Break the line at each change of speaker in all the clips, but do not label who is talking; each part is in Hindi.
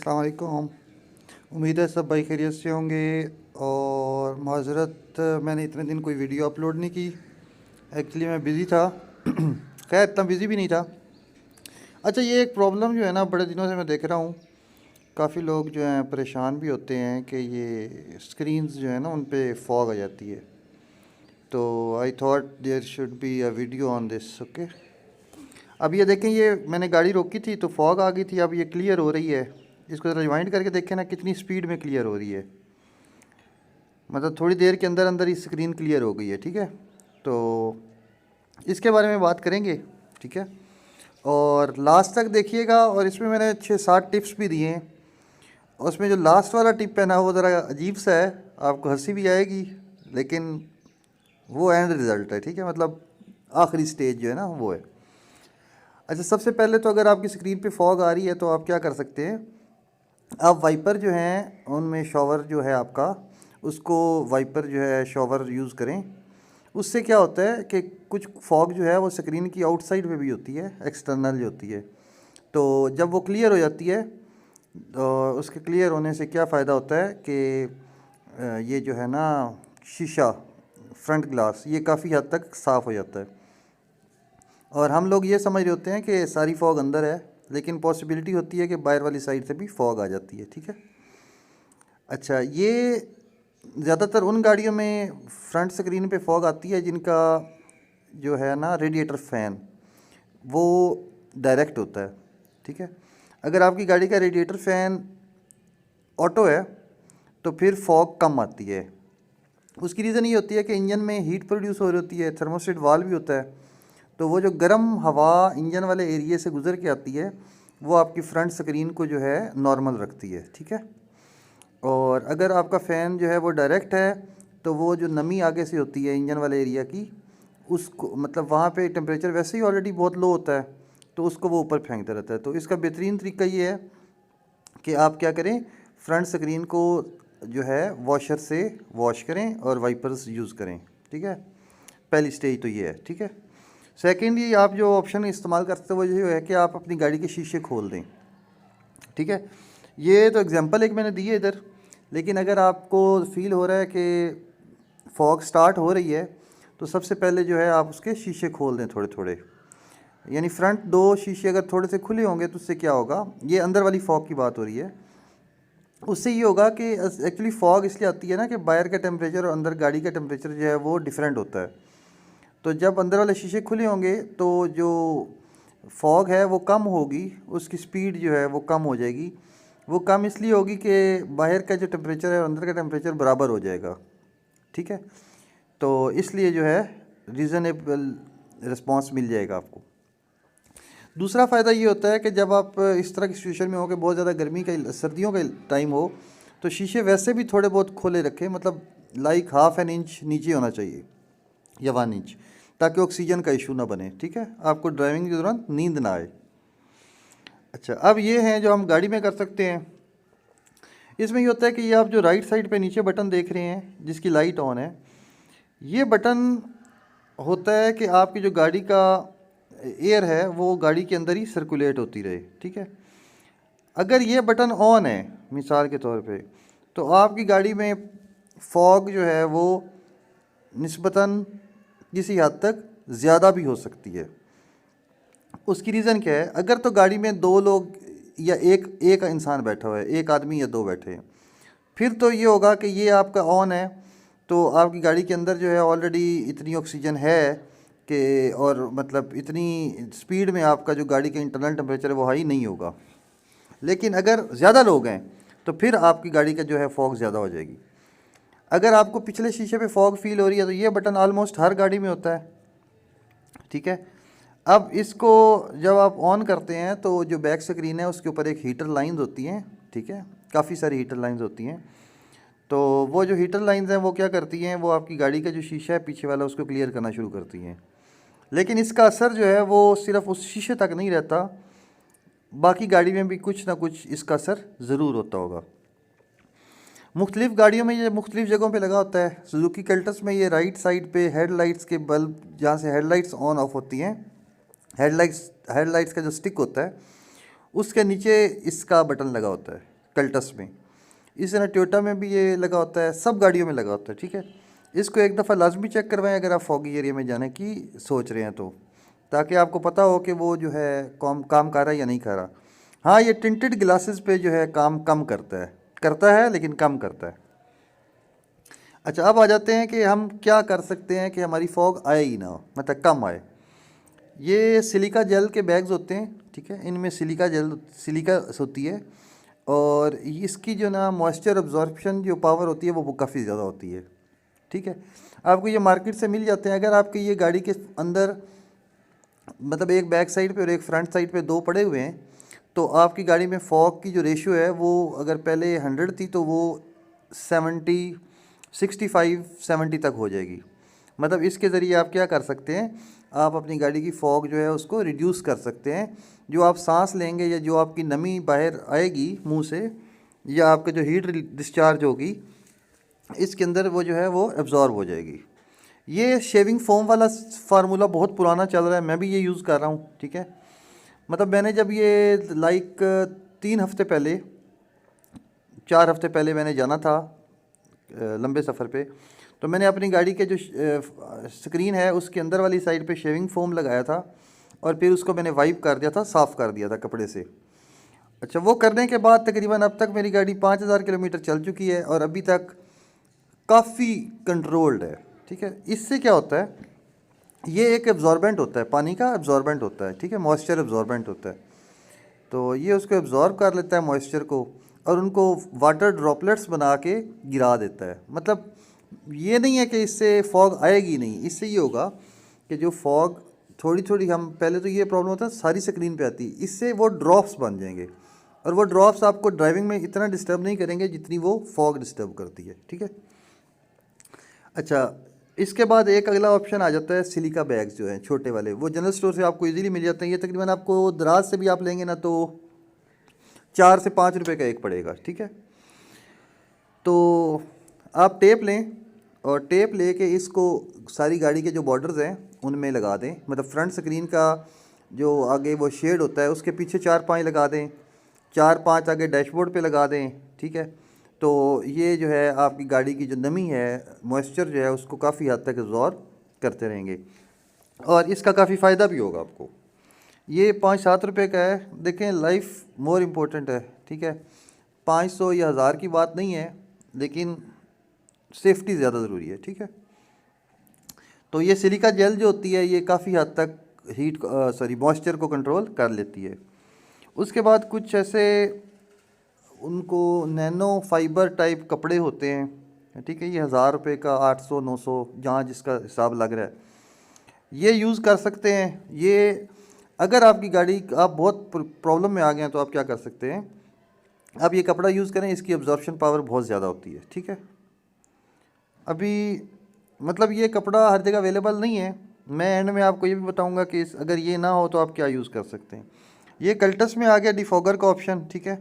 अस्सलाम वालेकुम। उम्मीद है सब भाई खैरियत से होंगे। और माज़रत, मैंने इतने दिन कोई वीडियो अपलोड नहीं की। एक्चुअली मैं बिज़ी था। खैर इतना बिज़ी भी नहीं था। अच्छा, ये एक प्रॉब्लम जो है ना, बड़े दिनों से मैं देख रहा हूँ। काफ़ी लोग जो हैं परेशान भी होते हैं कि ये स्क्रीन्स जो है ना उन पे फॉग आ जाती है। तो I thought there should be a video on this. Okay, अब ये देखें, ये मैंने गाड़ी रोकी थी तो फॉग आ गई थी। अब ये क्लियर हो रही है। इसको ज़रा रिवाइंड करके देखें ना कितनी स्पीड में क्लियर हो रही है। मतलब थोड़ी देर के अंदर अंदर ही स्क्रीन क्लियर हो गई है। ठीक है, तो इसके बारे में बात करेंगे। ठीक है, और लास्ट तक देखिएगा। और इसमें मैंने 6-7 टिप्स भी दिए हैं। उसमें जो लास्ट वाला टिप है ना, वो ज़रा अजीब सा है, आपको हंसी भी आएगी, लेकिन वो एंड रिज़ल्ट है। ठीक है, मतलब आखिरी स्टेज जो है ना वो है। अच्छा, सबसे पहले तो अगर आपकी स्क्रीन पे फॉग आ रही है तो आप क्या कर सकते हैं। आप वाइपर जो हैं उनमें शॉवर जो है आपका, उसको वाइपर जो है शॉवर यूज़ करें। उससे क्या होता है कि कुछ फॉग जो है वो स्क्रीन की आउटसाइड में भी होती है, एक्सटर्नल जो होती है। तो जब वो क्लियर हो जाती है तो उसके क्लियर होने से क्या फ़ायदा होता है कि ये जो है ना शीशा, फ्रंट ग्लास, ये काफ़ी हद तक साफ़ हो जाता है। और हम लोग ये समझ रहे होते हैं कि सारी फॉग अंदर है, लेकिन पॉसिबिलिटी होती है कि बाहर वाली साइड से भी फॉग आ जाती है। ठीक है। अच्छा, ये ज़्यादातर उन गाड़ियों में फ्रंट स्क्रीन पे फॉग आती है जिनका जो है ना रेडिएटर फ़ैन वो डायरेक्ट होता है। ठीक है, अगर आपकी गाड़ी का रेडिएटर फ़ैन ऑटो है तो फिर फॉग कम आती है। उसकी रीज़न ये होती है कि इंजन में हीट प्रोड्यूस हो रही होती है, थर्मोस्टेट वाल्व भी होता है। तो वो जो गर्म हवा इंजन वाले एरिए से गुज़र के आती है वो आपकी फ्रंट स्क्रीन को जो है नॉर्मल रखती है। ठीक है, और अगर आपका फ़ैन जो है वो डायरेक्ट है तो वो जो नमी आगे से होती है इंजन वाले एरिया की, उसको मतलब वहाँ पे टेम्परेचर वैसे ही ऑलरेडी बहुत लो होता है, तो उसको वो ऊपर फेंकता रहता है। तो इसका बेहतरीन तरीका ये है कि आप क्या करें, फ्रंट स्क्रीन को जो है वॉशर से वॉश करें और वाइपर्स यूज़ करें। ठीक है, पहली स्टेज तो ये है। ठीक है, सेकेंडली आप जो ऑप्शन इस्तेमाल करते हो वो ये है कि आप अपनी गाड़ी के शीशे खोल दें। ठीक है, ये तो एग्जांपल एक मैंने दी है इधर, लेकिन अगर आपको फील हो रहा है कि फॉग स्टार्ट हो रही है तो सबसे पहले जो है आप उसके शीशे खोल दें थोड़े थोड़े। यानी फ्रंट 2 शीशे अगर थोड़े से खुले होंगे तो उससे क्या होगा, ये अंदर वाली फॉग की बात हो रही है, उससे ये होगा कि एक्चुअली फॉग इसलिए आती है ना कि बाहर का टेम्परेचर और अंदर गाड़ी का टेम्परेचर जो है वो डिफरेंट होता है। तो जब अंदर वाले शीशे खुले होंगे तो जो फॉग है वो कम होगी, उसकी स्पीड जो है वो कम हो जाएगी। वो कम इसलिए होगी कि बाहर का जो टेम्परेचर है और अंदर का टेम्परेचर बराबर हो जाएगा। ठीक है, तो इसलिए जो है रीज़नेबल रिस्पांस मिल जाएगा आपको। दूसरा फ़ायदा ये होता है कि जब आप इस तरह की सिचुएशन में हो कि बहुत ज़्यादा गर्मी का सर्दियों का टाइम हो तो शीशे वैसे भी थोड़े बहुत खोले रखें, मतलब लाइक हाफ एन इंच नीचे होना चाहिए या 1 इंच, ताकि ऑक्सीजन का इशू ना बने। ठीक है, आपको ड्राइविंग के दौरान नींद ना आए। अच्छा, अब ये हैं जो हम गाड़ी में कर सकते हैं। इसमें ये होता है कि ये आप जो राइट साइड पे नीचे बटन देख रहे हैं जिसकी लाइट ऑन है, ये बटन होता है कि आपकी जो गाड़ी का एयर है वो गाड़ी के अंदर ही सर्कुलेट होती रहे। ठीक है, अगर ये बटन ऑन है मिसाल के तौर पे, तो आपकी गाड़ी में फॉग जो है वो निस्बतन किसी हद तक ज़्यादा भी हो सकती है। उसकी रीज़न क्या है, अगर तो गाड़ी में 2 लोग या एक एक इंसान बैठा हुआ है, एक आदमी या 2 बैठे हैं, फिर तो ये होगा कि ये आपका ऑन है तो आपकी गाड़ी के अंदर जो है ऑलरेडी इतनी ऑक्सीजन है कि, और मतलब इतनी स्पीड में आपका जो गाड़ी का इंटरनल टेम्परेचर है वो हाई नहीं होगा। लेकिन अगर ज़्यादा लोग हैं तो फिर आपकी गाड़ी का जो है फॉग ज़्यादा हो जाएगी। अगर आपको पिछले शीशे पे फॉग फील हो रही है तो ये बटन ऑलमोस्ट हर गाड़ी में होता है। ठीक है, अब इसको जब आप ऑन करते हैं तो जो बैक स्क्रीन है उसके ऊपर एक हीटर लाइंस होती हैं। ठीक है, काफ़ी सारी हीटर लाइंस होती हैं। तो वो जो हीटर लाइंस हैं वो क्या करती हैं, वो आपकी गाड़ी का जो शीशा है पीछे वाला उसको क्लियर करना शुरू करती हैं। लेकिन इसका असर जो है वो सिर्फ उस शीशे तक नहीं रहता, बाकी गाड़ी में भी कुछ ना कुछ इसका असर ज़रूर होता होगा। मुख्तलिफ़ गाड़ियों में ये मुख्तलिफ़ जगहों पे लगा होता है। सुजुकी कल्टस में ये राइट साइड पे हेडलाइट्स के बल्ब, जहाँ से हेडलाइट्स ऑन ऑफ होती हैं, हेडलाइट्स का जो स्टिक होता है उसके नीचे इसका बटन लगा होता है। कल्टस में। इस तरह टोयोटा में भी ये लगा होता है, सब गाड़ियों में लगा होता है, ठीक है। इसको एक दफ़ा लाजमी चेक करवाएं अगर आप फॉगी एरिया में जाने की सोच रहे हैं तो, ताकि आपको पता हो कि वो जो है काम कर रहा है या नहीं कर रहा। हाँ, ये टिंटेड ग्लासेस पे जो है काम कम करता है लेकिन कम करता है। अच्छा, अब आ जाते हैं कि हम क्या कर सकते हैं कि हमारी फॉग आए ही ना हो, मतलब कम आए। ये सिलिका जेल के बैग्स होते हैं, ठीक है, इनमें सिलिका होती है और इसकी जो ना मॉइस्चर अब्जॉर्प्शन जो पावर होती है वो काफ़ी ज़्यादा होती है, ठीक है। आपको ये मार्केट से मिल जाते हैं। अगर आपकी ये गाड़ी के अंदर मतलब एक बैक साइड पे और एक फ्रंट साइड पे दो पड़े हुए हैं, तो आपकी गाड़ी में फॉग की जो रेशियो है वो अगर पहले 100 थी तो वो 65-70 तक हो जाएगी। मतलब इसके ज़रिए आप क्या कर सकते हैं, आप अपनी गाड़ी की फॉग जो है उसको रिड्यूस कर सकते हैं। जो आप सांस लेंगे या जो आपकी नमी बाहर आएगी मुंह से, या आपका जो हीट डिस्चार्ज होगी इसके अंदर, वो जो है वो एब्जॉर्ब हो जाएगी। ये शेविंग फोम वाला फार्मूला बहुत पुराना चल रहा है, मैं भी ये यूज़ कर रहा हूँ, ठीक है। मतलब मैंने जब ये लाइक 3 हफ्ते पहले 4 हफ्ते पहले मैंने जाना था लंबे सफ़र पे, तो मैंने अपनी गाड़ी के जो स्क्रीन है उसके अंदर वाली साइड पे शेविंग फोम लगाया था और फिर उसको मैंने वाइप कर दिया था, साफ़ कर दिया था कपड़े से। अच्छा, वो करने के बाद तकरीबन अब तक मेरी गाड़ी 5000 किलोमीटर चल चुकी है और अभी तक काफ़ी कंट्रोल्ड है, ठीक है। इससे क्या होता है, ये एक एब्जॉर्बेंट होता है, पानी का एब्जॉर्बेंट होता है, ठीक है, मॉइस्चर एब्जॉर्बेंट होता है। तो ये उसको एब्जॉर्ब कर लेता है मॉइस्चर को और उनको वाटर ड्रॉपलेट्स बना के गिरा देता है। मतलब ये नहीं है कि इससे फॉग आएगी नहीं, इससे ये होगा कि जो फॉग थोड़ी थोड़ी, हम पहले तो ये प्रॉब्लम होता है सारी स्क्रीन पे आती, इससे वो ड्रॉप्स बन जाएंगे और वो ड्रॉप्स आपको ड्राइविंग में इतना डिस्टर्ब नहीं करेंगे जितनी वो फॉग डिस्टर्ब करती है, ठीक है। अच्छा, इसके बाद एक अगला ऑप्शन आ जाता है सिलिका बैग्स जो हैं छोटे वाले, वो जनरल स्टोर से आपको इजीली मिल जाते हैं। ये तकरीबन आपको दराज से भी आप लेंगे ना तो 4 से 5 रुपए का एक पड़ेगा, ठीक है। तो आप टेप लें और टेप लेके इसको सारी गाड़ी के जो बॉर्डर्स हैं उनमें लगा दें। मतलब फ्रंट स्क्रीन का जो आगे वो शेड होता है उसके पीछे 4-5 लगा दें, 4-5 आगे डैशबोर्ड पे लगा दें, ठीक है। तो ये जो है आपकी गाड़ी की जो नमी है, मॉइस्चर जो है उसको काफ़ी हद तक एब्जॉर्ब करते रहेंगे और इसका काफ़ी फ़ायदा भी होगा आपको। ये 5-7 रुपये का है। देखें, लाइफ मोर इम्पोर्टेंट है, ठीक है। 500 या 1000 की बात नहीं है, लेकिन सेफ्टी ज़्यादा ज़रूरी है, ठीक है। तो ये सिलिका जेल जो होती है ये काफ़ी हद तक मॉइस्चर को कंट्रोल कर लेती है। उसके बाद कुछ ऐसे उनको नैनो फाइबर टाइप कपड़े होते हैं, ठीक है। ये 1000 रुपये का, 800-900 जहाँ जिसका हिसाब लग रहा है, ये यूज़ कर सकते हैं। ये अगर आपकी गाड़ी, आप बहुत प्रॉब्लम में आ गए हैं तो आप क्या कर सकते हैं, आप ये कपड़ा यूज़ करें, इसकी अब्जॉर्प्शन पावर बहुत ज़्यादा होती है, ठीक है। अभी मतलब ये कपड़ा हर जगह अवेलेबल नहीं है। मैं एंड में आपको ये भी बताऊंगा कि अगर ये ना हो तो आप क्या यूज़ कर सकते हैं। ये कल्टस में आ गया डिफॉगर का ऑप्शन, ठीक है।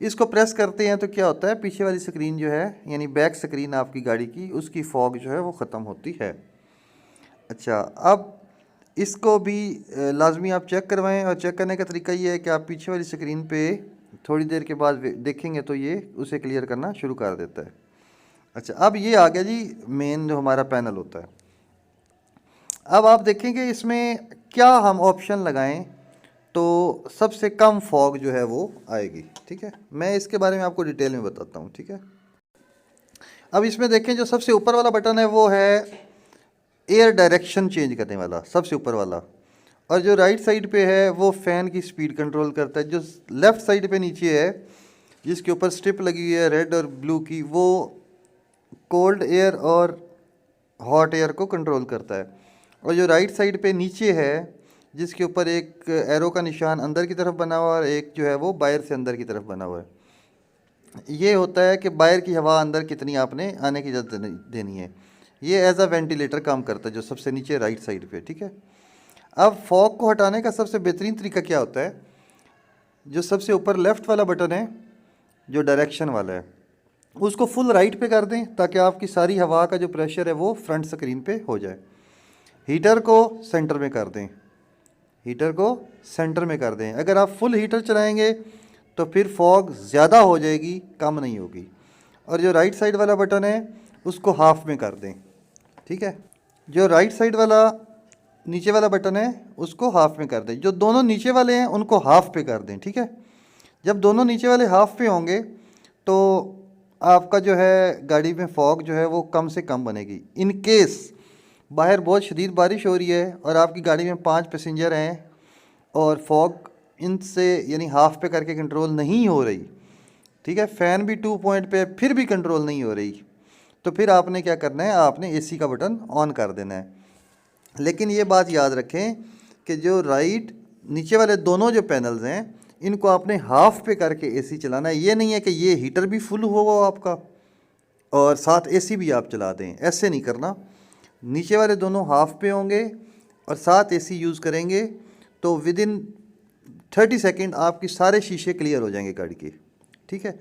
इसको प्रेस करते हैं तो क्या होता है, पीछे वाली स्क्रीन जो है यानी बैक स्क्रीन आपकी गाड़ी की, उसकी फॉग जो है वो ख़त्म होती है। अच्छा, अब इसको भी लाजमी आप चेक करवाएं और चेक करने का तरीका ये है कि आप पीछे वाली स्क्रीन पे थोड़ी देर के बाद देखेंगे तो ये उसे क्लियर करना शुरू कर देता है। अच्छा, अब ये आ गया जी मेन जो हमारा पैनल होता है। अब आप देखेंगे इसमें क्या हम ऑप्शन लगाएं तो सबसे कम फॉग जो है वो आएगी, ठीक है। मैं इसके बारे में आपको डिटेल में बताता हूँ, ठीक है। अब इसमें देखें, जो सबसे ऊपर वाला बटन है वो है एयर डायरेक्शन चेंज करने वाला, सबसे ऊपर वाला, और जो राइट साइड पे है वो फ़ैन की स्पीड कंट्रोल करता है। जो लेफ़्ट साइड पे नीचे है जिसके ऊपर स्ट्रिप लगी हुई है रेड और ब्लू की, वो कोल्ड एयर और हॉट एयर को कंट्रोल करता है। और जो राइट साइड पे नीचे है जिसके ऊपर एक एरो का निशान अंदर की तरफ बना हुआ है और एक जो है वो बाहर से अंदर की तरफ बना हुआ है, ये होता है कि बाहर की हवा अंदर कितनी आपने आने की इजाज़त देनी है। ये एज अ वेंटिलेटर काम करता है जो सबसे नीचे राइट साइड पे, ठीक है। अब फॉग को हटाने का सबसे बेहतरीन तरीका क्या होता है, जो सबसे ऊपर लेफ़्ट वाला बटन है जो डायरेक्शन वाला है, उसको फुल राइट पे कर दें ताकि आपकी सारी हवा का जो प्रेशर है वो फ्रंट स्क्रीन पे हो जाए। हीटर को सेंटर में कर दें, हीटर को सेंटर में कर दें। अगर आप फुल हीटर चलाएंगे तो फिर फॉग ज़्यादा हो जाएगी, कम नहीं होगी। और जो राइट साइड वाला बटन है उसको हाफ में कर दें, ठीक है। जो राइट साइड वाला नीचे वाला बटन है उसको हाफ में कर दें, जो दोनों नीचे वाले हैं उनको हाफ पे कर दें, ठीक है। जब दोनों नीचे वाले हाफ पे होंगे तो आपका जो है गाड़ी में फॉग जो है वो कम से कम बनेगी। इन केस बाहर बहुत शदीद बारिश हो रही है और आपकी गाड़ी में 5 पैसेंजर हैं और फॉग इनसे यानी हाफ पे करके कंट्रोल नहीं हो रही, ठीक है, फ़ैन भी 2 पॉइंट पे फिर भी कंट्रोल नहीं हो रही, तो फिर आपने क्या करना है, आपने एसी का बटन ऑन कर देना है। लेकिन ये बात याद रखें कि जो राइट नीचे वाले दोनों जो पैनल्स हैं इनको आपने हाफ पे करके एसी चलाना है। ये नहीं है कि ये हीटर भी फुल होगा आपका और साथ एसी भी आप चला दें, ऐसे नहीं करना। नीचे वाले दोनों हाफ पे होंगे और साथ एसी यूज़ करेंगे तो विद इन 30 सेकेंड आपकी सारे शीशे क्लियर हो जाएंगे गाड़ी के, ठीक है।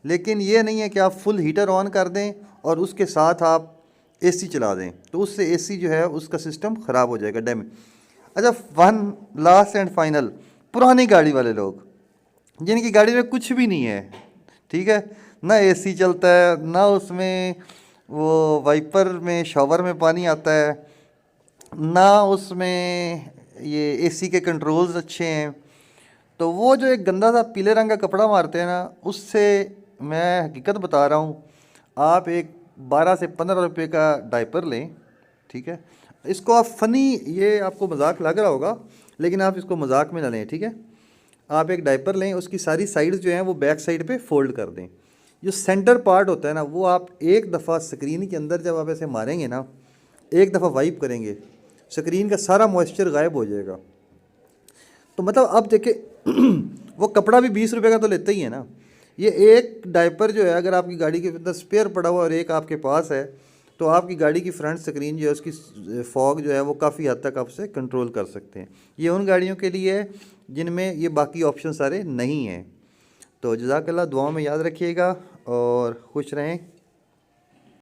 लेकिन ये नहीं है कि आप फुल हीटर ऑन कर दें और उसके साथ आप एसी चला दें, तो उससे एसी जो है उसका सिस्टम ख़राब हो जाएगा, डैमेज। अच्छा, वन लास्ट एंड फाइनल, पुरानी गाड़ी वाले लोग जिनकी गाड़ी में कुछ भी नहीं है, ठीक है, ना एसी चलता है, ना उसमें वो वाइपर में शॉवर में पानी आता है, ना उसमें ये एसी के कंट्रोल्स अच्छे हैं, तो वो जो एक गंदा सा पीले रंग का कपड़ा मारते हैं ना, उससे मैं हकीकत बता रहा हूँ, आप एक 12 से 15 रुपये का डायपर लें, ठीक है। इसको आप फ़नी, ये आपको मजाक लग रहा होगा लेकिन आप इसको मजाक में ना लें, ठीक है। आप एक डायपर लें, उसकी सारी साइड्स जो हैं वो बैक साइड पे फोल्ड कर दें। जो सेंटर पार्ट होता है ना वो आप एक दफ़ा स्क्रीन के अंदर जब आप ऐसे मारेंगे ना, एक दफ़ा वाइप करेंगे, स्क्रीन का सारा मॉइस्चर गायब हो जाएगा। तो मतलब अब देखें वो कपड़ा भी 20 रुपये का तो लेता ही है ना। ये एक डायपर जो है अगर आपकी गाड़ी के अंदर स्पेयर पड़ा हुआ और एक आपके पास है तो आपकी गाड़ी की फ्रंट स्क्रीन जो है उसकी फॉग जो है वो काफ़ी हद तक आपसे कंट्रोल कर सकते हैं। ये उन गाड़ियों के लिए है जिनमें ये बाकी ऑप्शन सारे नहीं हैं। तो जज़ाकल्लाह, दुआओं में याद रखिएगा और खुश रहें।